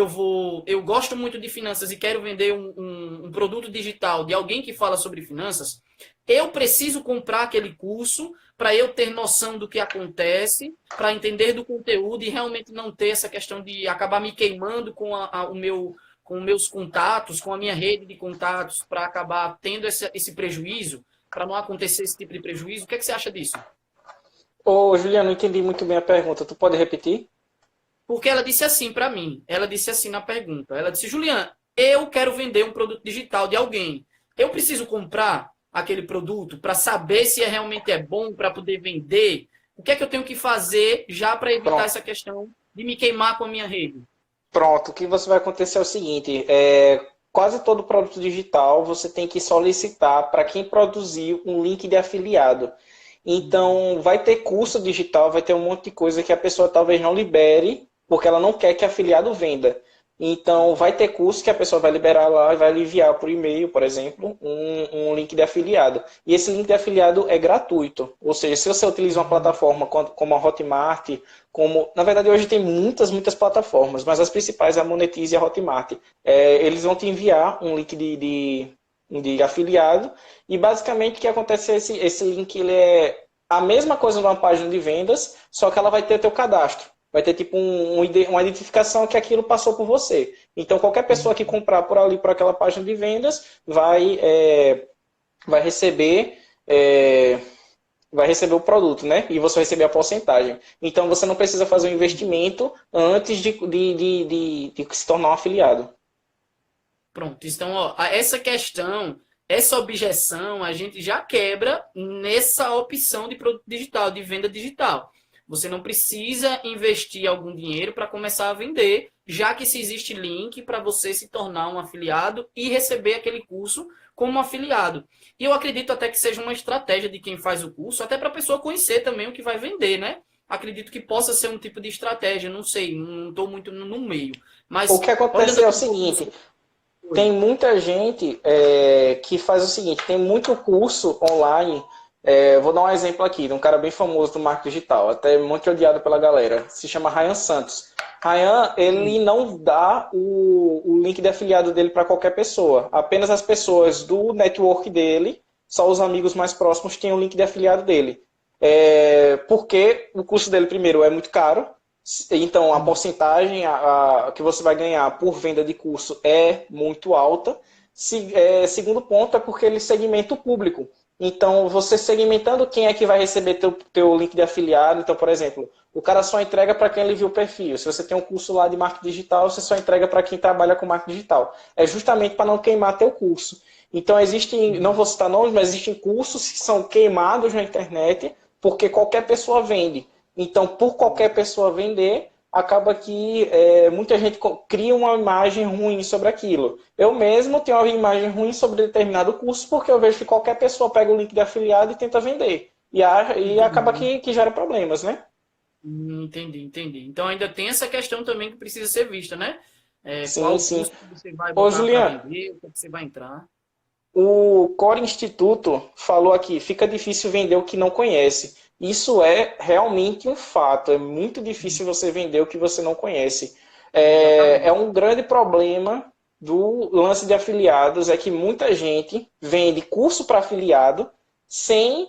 eu gosto muito de finanças e quero vender um produto digital de alguém que fala sobre finanças, eu preciso comprar aquele curso para eu ter noção do que acontece, para entender do conteúdo e realmente não ter essa questão de acabar me queimando com meus contatos, com a minha rede de contatos, para acabar tendo esse prejuízo, para não acontecer esse tipo de prejuízo. O que é que você acha disso? Ô, Juliano, não entendi muito bem a pergunta. Tu pode repetir? Porque ela disse assim para mim, ela disse assim na pergunta, ela disse, Juliana, eu quero vender um produto digital de alguém. Eu preciso comprar aquele produto para saber se realmente é bom para poder vender? O que é que eu tenho que fazer já para evitar Pronto. essa questão de me queimar com a minha rede? Pronto, o que você vai acontecer é o seguinte, quase todo produto digital você tem que solicitar para quem produziu um link de afiliado. Então, vai ter curso digital, vai ter um monte de coisa que a pessoa talvez não libere, porque ela não quer que afiliado venda. Então, vai ter curso que a pessoa vai liberar lá e vai enviar por e-mail, por exemplo, um link de afiliado. E esse link de afiliado é gratuito. Ou seja, se você utiliza uma plataforma como a Hotmart, na verdade, hoje tem muitas plataformas, mas as principais é a Monetize e a Hotmart. Eles vão te enviar um link de afiliado e basicamente o que acontece é esse link ele é a mesma coisa de uma página de vendas, só que ela vai ter teu cadastro. Vai ter tipo uma identificação que aquilo passou por você. Então qualquer pessoa que comprar por ali, por aquela página de vendas, vai receber vai receber o produto, né? E você vai receber a porcentagem. Então você não precisa fazer um investimento antes de se tornar um afiliado. Pronto, então, ó, essa questão, essa objeção, a gente já quebra nessa opção de produto digital, de venda digital. Você não precisa investir algum dinheiro para começar a vender, já que se existe link para você se tornar um afiliado e receber aquele curso como afiliado. E eu acredito até que seja uma estratégia de quem faz o curso, até para a pessoa conhecer também o que vai vender, né? Acredito que possa ser um tipo de estratégia, não sei, não estou muito no meio. O Mas que acontece olhando é o aqui um pouco do seguinte, seu... Oi. tem muita gente que faz o seguinte, tem muito curso online. Vou dar um exemplo aqui de um cara bem famoso do marketing digital, até muito odiado pela galera. Se chama Ryan Santos. Ryan, ele não dá o link de afiliado dele para qualquer pessoa. Apenas as pessoas do network dele, só os amigos mais próximos têm o link de afiliado dele. Porque o custo dele, primeiro, é muito caro. Então, a porcentagem que você vai ganhar por venda de curso é muito alta. Segundo ponto é porque ele segmenta o público. Então, você segmentando quem é que vai receber teu link de afiliado. Então, por exemplo, o cara só entrega para quem ele viu o perfil. Se você tem um curso lá de marketing digital, você só entrega para quem trabalha com marketing digital. É justamente para não queimar teu curso. Então, não vou citar nomes, mas existem cursos que são queimados na internet porque qualquer pessoa vende. Então, por qualquer pessoa vender, acaba que muita gente cria uma imagem ruim sobre aquilo. Eu mesmo tenho uma imagem ruim sobre determinado curso porque eu vejo que qualquer pessoa pega o link de afiliado e tenta vender. E acaba que gera problemas, né? Entendi. Então ainda tem essa questão também que precisa ser vista, né? Sim, Qual sim. curso que você vai Ô, botar para Juliano, vender, o que você vai entrar. o Core Instituto falou aqui, fica difícil vender o que não conhece. Isso é realmente um fato. É muito difícil você vender o que você não conhece. É Exatamente. um grande problema do lance de afiliados, é que muita gente vende curso para afiliado sem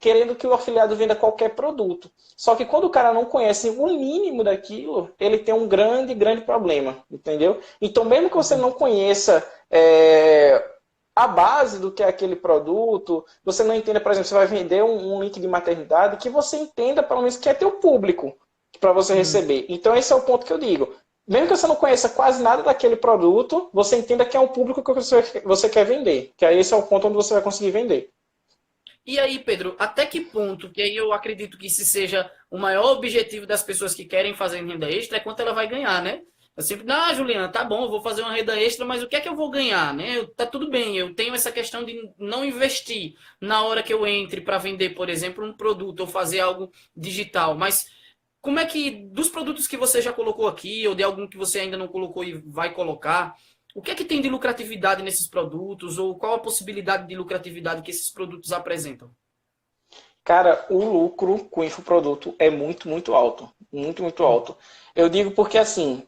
querendo que o afiliado venda qualquer produto. Só que quando o cara não conhece o mínimo daquilo, ele tem um grande problema, entendeu? Então, mesmo que você não conheça a base do que é aquele produto, você não entenda, por exemplo, você vai vender um link de maternidade, que você entenda pelo menos que é teu público para você receber. Então esse é o ponto que eu digo. Mesmo que você não conheça quase nada daquele produto, você entenda que é um público que você quer vender. Que aí esse é o ponto onde você vai conseguir vender. E aí, Pedro, até que ponto, que aí eu acredito que esse seja o maior objetivo das pessoas que querem fazer renda extra, é quanto ela vai ganhar, né? Eu sempre, Juliana, tá bom, eu vou fazer uma renda extra, mas o que é que eu vou ganhar, né? Tá tudo bem, eu tenho essa questão de não investir na hora que eu entre para vender, por exemplo, um produto ou fazer algo digital, mas como é que, dos produtos que você já colocou aqui, ou de algum que você ainda não colocou e vai colocar, o que é que tem de lucratividade nesses produtos, ou qual a possibilidade de lucratividade que esses produtos apresentam? Cara, o lucro com o infoproduto é muito, muito alto. Muito, muito alto. Eu digo porque, assim,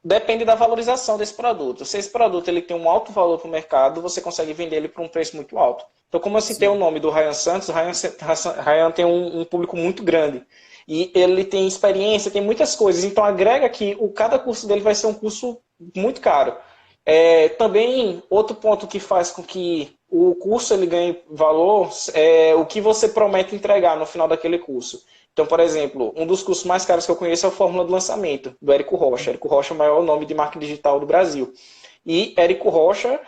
depende da valorização desse produto. Se esse produto ele tem um alto valor para o mercado, você consegue vender ele por um preço muito alto. Então, como eu citei o Sim. nome do Ryan Santos, Ryan tem um público muito grande. E ele tem experiência, tem muitas coisas. Então, agrega que cada curso dele vai ser um curso muito caro. Também, outro ponto que faz com que o curso ele ganhe valor é o que você promete entregar no final daquele curso. Então, por exemplo, um dos cursos mais caros que eu conheço é o Fórmula do Lançamento, do Érico Rocha. Érico Rocha é o maior nome de marketing digital do Brasil. E Érico Rocha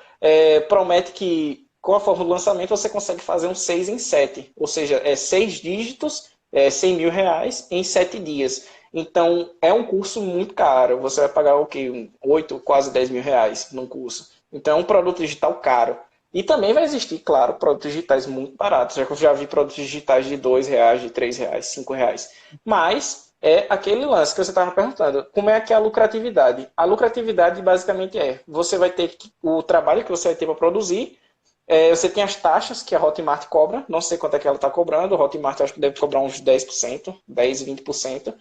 promete que com a Fórmula do Lançamento você consegue fazer um 6 em 7. Ou seja, 6 dígitos, R$ 100.000 em 7 dias. Então, é um curso muito caro. Você vai pagar o quê? 8, quase R$ 10.000 num curso. Então, é um produto digital caro. E também vai existir, claro, produtos digitais muito baratos. Já vi produtos digitais de R$ 2, de R$ 3, R$ 5. Mas é aquele lance que você estava perguntando. Como é que é a lucratividade? A lucratividade basicamente você vai ter o trabalho que você vai ter para produzir. Você tem as taxas que a Hotmart cobra. Não sei quanto é que ela está cobrando. A Hotmart acho que deve cobrar uns 10%, 10, 20%.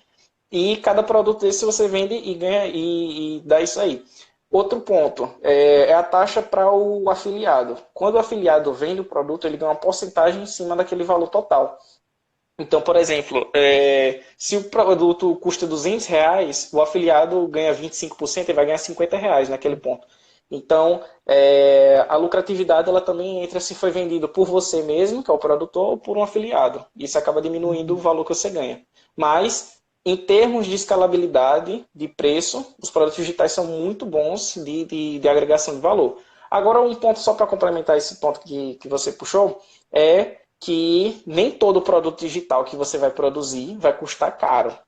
E cada produto desse você vende e ganha e dá isso aí. Outro ponto é a taxa para o afiliado. Quando o afiliado vende o produto, ele ganha uma porcentagem em cima daquele valor total. Então, por exemplo, se o produto custa R$ 200, o afiliado ganha 25% e vai ganhar R$ 50 naquele ponto. Então, a lucratividade ela também entra se foi vendido por você mesmo, que é o produtor, ou por um afiliado. Isso acaba diminuindo o valor que você ganha. Mas, em termos de escalabilidade, de preço, os produtos digitais são muito bons de agregação de valor. Agora, um ponto só para complementar esse ponto que você puxou, é que nem todo produto digital que você vai produzir vai custar caro.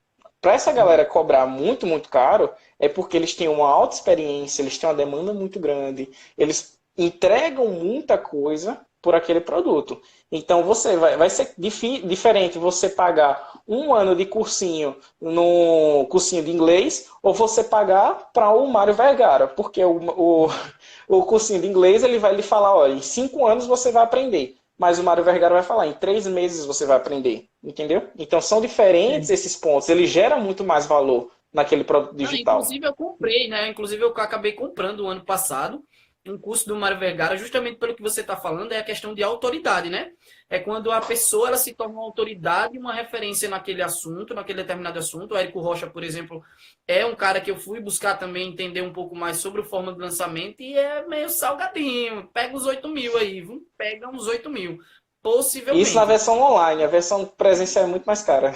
Para essa galera cobrar muito, muito caro, é porque eles têm uma alta experiência, eles têm uma demanda muito grande, eles entregam muita coisa por aquele produto. Então vai ser diferente você pagar um ano de cursinho no cursinho de inglês ou você pagar para o Mário Vergara, porque o cursinho de inglês ele vai lhe falar, olha, em 5 anos você vai aprender. Mas o Mário Vergara vai falar, em 3 meses você vai aprender. Entendeu? Então são diferentes esses pontos. Ele gera muito mais valor naquele produto Não, digital. inclusive eu comprei, né? Inclusive eu acabei comprando o ano passado um curso do Mário Vergara, justamente pelo que você está falando, é a questão de autoridade, né? É quando a pessoa ela se torna uma autoridade, uma referência naquele assunto, naquele determinado assunto. O Érico Rocha, por exemplo, é um cara que eu fui buscar também entender um pouco mais sobre o forma de lançamento e é meio salgadinho. Pega os 8.000 aí, viu? Pega uns 8.000. Isso na Possivelmente. versão online. A versão presencial é muito mais cara.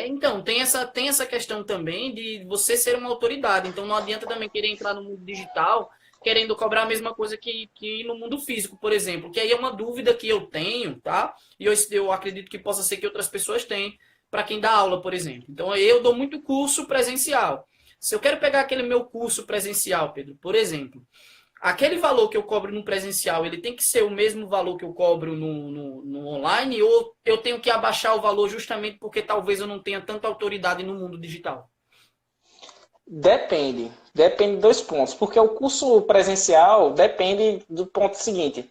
Então, tem essa questão também de você ser uma autoridade. Então, não adianta também querer entrar no mundo digital querendo cobrar a mesma coisa que no mundo físico, por exemplo. Que aí é uma dúvida que eu tenho, tá? E eu acredito que possa ser que outras pessoas tenham, para quem dá aula, por exemplo. Então, eu dou muito curso presencial. Se eu quero pegar aquele meu curso presencial, Pedro, por exemplo, aquele valor que eu cobro no presencial, ele tem que ser o mesmo valor que eu cobro no online, ou eu tenho que abaixar o valor justamente porque talvez eu não tenha tanta autoridade no mundo digital? Depende. Depende de dois pontos. Porque o curso presencial depende do ponto seguinte.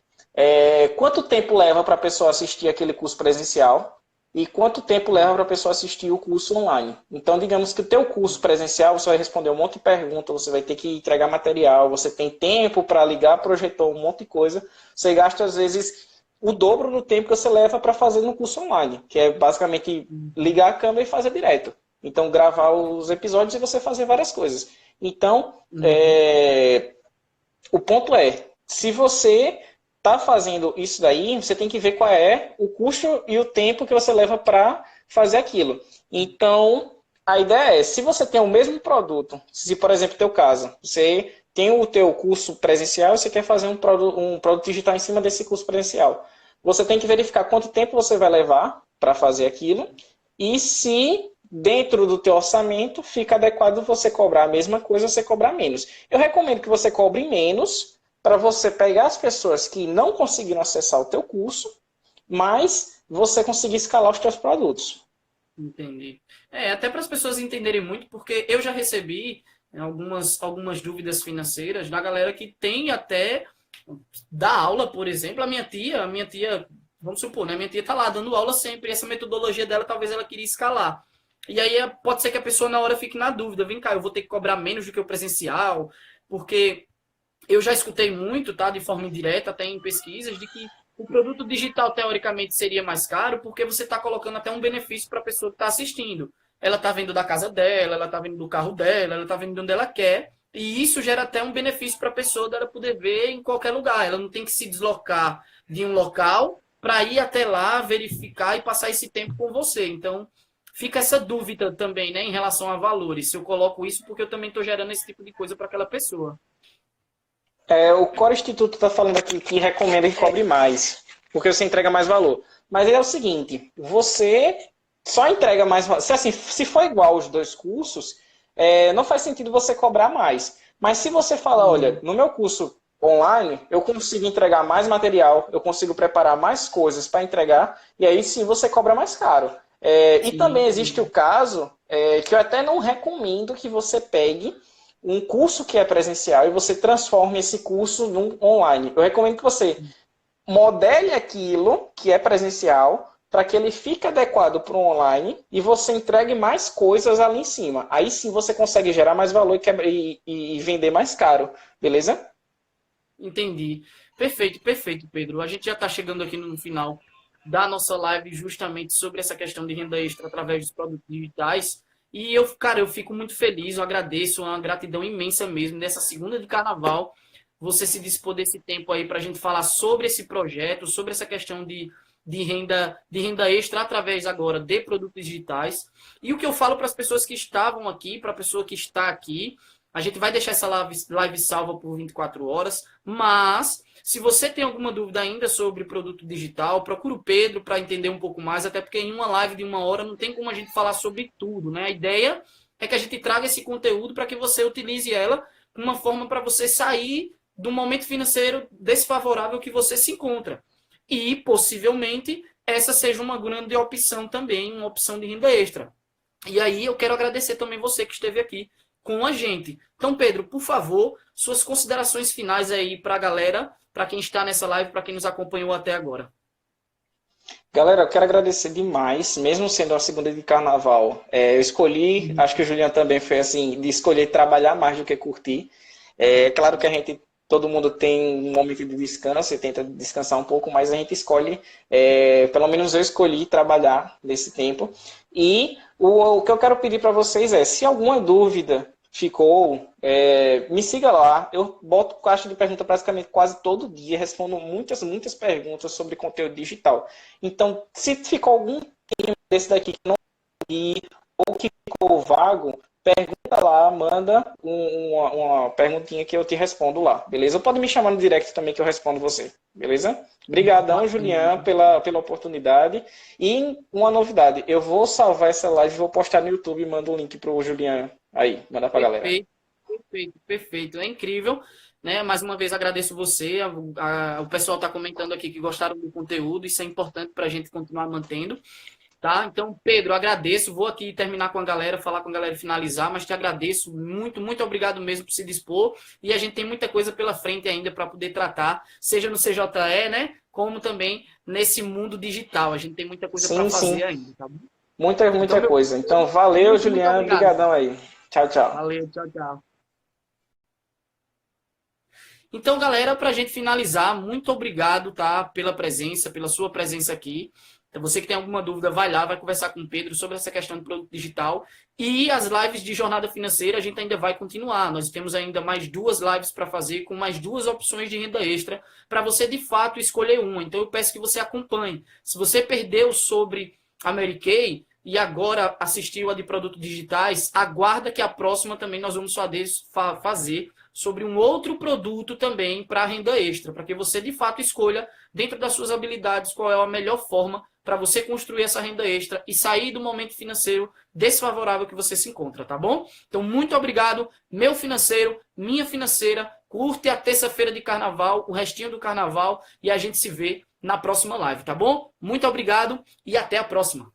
Quanto tempo leva para a pessoa assistir aquele curso presencial e quanto tempo leva para a pessoa assistir o curso online. Então, digamos que o teu curso presencial, você vai responder um monte de perguntas, você vai ter que entregar material, você tem tempo para ligar projetor, um monte de coisa. Você gasta, às vezes, o dobro do tempo que você leva para fazer no curso online, que é basicamente ligar a câmera e fazer direto. Então, gravar os episódios e você fazer várias coisas. Então, Uhum. o ponto se você está fazendo isso daí, você tem que ver qual é o custo e o tempo que você leva para fazer aquilo. Então, a ideia se você tem o mesmo produto, se, por exemplo, teu caso, você tem o teu curso presencial e você quer fazer um produto digital em cima desse curso presencial, você tem que verificar quanto tempo você vai levar para fazer aquilo e se dentro do teu orçamento fica adequado você cobrar a mesma coisa ou você cobrar menos. Eu recomendo que você cobre menos para você pegar as pessoas que não conseguiram acessar o teu curso, mas você conseguir escalar os teus produtos. Entendi. Até para as pessoas entenderem muito, porque eu já recebi algumas dúvidas financeiras da galera que tem até da aula, por exemplo, a minha tia vamos supor, né? Minha tia tá lá dando aula sempre, e essa metodologia dela talvez ela queria escalar. E aí pode ser que a pessoa na hora fique na dúvida, vem cá, eu vou ter que cobrar menos do que o presencial, porque eu já escutei muito, tá, de forma indireta, até em pesquisas, de que o produto digital teoricamente seria mais caro, porque você está colocando até um benefício para a pessoa que está assistindo. Ela está vendo da casa dela, ela está vendo do carro dela, ela está vendo de onde ela quer, e isso gera até um benefício para a pessoa dela poder ver em qualquer lugar. Ela não tem que se deslocar de um local para ir até lá, verificar e passar esse tempo com você. Então, fica essa dúvida também, né, em relação a valores. Se eu coloco isso porque eu também estou gerando esse tipo de coisa para aquela pessoa. O Core Instituto está falando aqui que recomenda que cobre mais, porque você entrega mais valor. Mas é o seguinte, você só entrega mais valor. Se for igual os dois cursos, não faz sentido você cobrar mais. Mas se você falar, olha, no meu curso online, eu consigo entregar mais material, eu consigo preparar mais coisas para entregar, e aí sim você cobra mais caro. E também existe o caso que eu até não recomendo que você pegue um curso que é presencial e você transforme esse curso num online. Eu recomendo que você modele aquilo que é presencial para que ele fique adequado para o online e você entregue mais coisas ali em cima. Aí sim você consegue gerar mais valor e vender mais caro. Beleza? Entendi. Perfeito, perfeito, Pedro. A gente já está chegando aqui no final da nossa live justamente sobre essa questão de renda extra através dos produtos digitais. E eu, cara, eu fico muito feliz, eu agradeço, uma gratidão imensa mesmo nessa segunda de carnaval, você se dispor desse tempo aí para a gente falar sobre esse projeto, sobre essa questão de renda extra através agora de produtos digitais. E o que eu falo para as pessoas que estavam aqui, para a pessoa que está aqui, a gente vai deixar essa live salva por 24 horas, mas se você tem alguma dúvida ainda sobre produto digital, procura o Pedro para entender um pouco mais, até porque em uma live de 1 hora não tem como a gente falar sobre tudo, né? A ideia é que a gente traga esse conteúdo para que você utilize ela de uma forma para você sair do momento financeiro desfavorável que você se encontra. E, possivelmente, essa seja uma grande opção também, uma opção de renda extra. E aí eu quero agradecer também você que esteve aqui com a gente. Então, Pedro, por favor, suas considerações finais aí para a galera, para quem está nessa live, para quem nos acompanhou até agora. Galera, eu quero agradecer demais, mesmo sendo a segunda de carnaval. Eu escolhi, acho que o Juliano também foi assim, de escolher trabalhar mais do que curtir. É claro que todo mundo tem um momento de descanso e tenta descansar um pouco, mas a gente escolhe, pelo menos eu escolhi trabalhar nesse tempo. E o que eu quero pedir para vocês se alguma dúvida ficou, me siga lá. Eu boto caixa de pergunta praticamente quase todo dia, respondo muitas, muitas perguntas sobre conteúdo digital. Então, se ficou algum tema desse daqui que não vi ou que ficou vago, pergunta lá, manda uma perguntinha que eu te respondo lá, beleza? Pode me chamar no direct também que eu respondo você, beleza? Obrigadão, Juliano, pela oportunidade. E uma novidade, eu vou salvar essa live, vou postar no YouTube e mando o link pro Juliano aí, manda pra galera. Perfeito, perfeito. É incrível, né? Mais uma vez agradeço você, o pessoal está comentando aqui que gostaram do conteúdo, isso é importante para a gente continuar mantendo. Tá? Então, Pedro, agradeço. Vou aqui terminar com a galera, falar com a galera e finalizar, mas te agradeço muito, muito obrigado mesmo por se dispor. E a gente tem muita coisa pela frente ainda para poder tratar, seja no CJE, né? Como também nesse mundo digital. A gente tem muita coisa para fazer ainda, tá bom? Muita coisa. Então, valeu, Juliano. Obrigadão aí. Tchau, tchau. Valeu, tchau, tchau. Então, galera, para a gente finalizar, muito obrigado, tá? Pela presença, pela sua presença aqui. Então, você que tem alguma dúvida, vai lá, vai conversar com o Pedro sobre essa questão do produto digital. E as lives de jornada financeira, a gente ainda vai continuar. Nós temos ainda mais 2 lives para fazer, com mais 2 opções de renda extra, para você, de fato, escolher uma. Então, eu peço que você acompanhe. Se você perdeu sobre a Mary Kay e agora assistiu a de produtos digitais, aguarda que a próxima também nós vamos fazer sobre um outro produto também para renda extra, para que você, de fato, escolha, dentro das suas habilidades, qual é a melhor forma para você construir essa renda extra e sair do momento financeiro desfavorável que você se encontra, tá bom? Então, muito obrigado, meu financeiro, minha financeira. Curte a terça-feira de carnaval, o restinho do carnaval, e a gente se vê na próxima live, tá bom? Muito obrigado e até a próxima.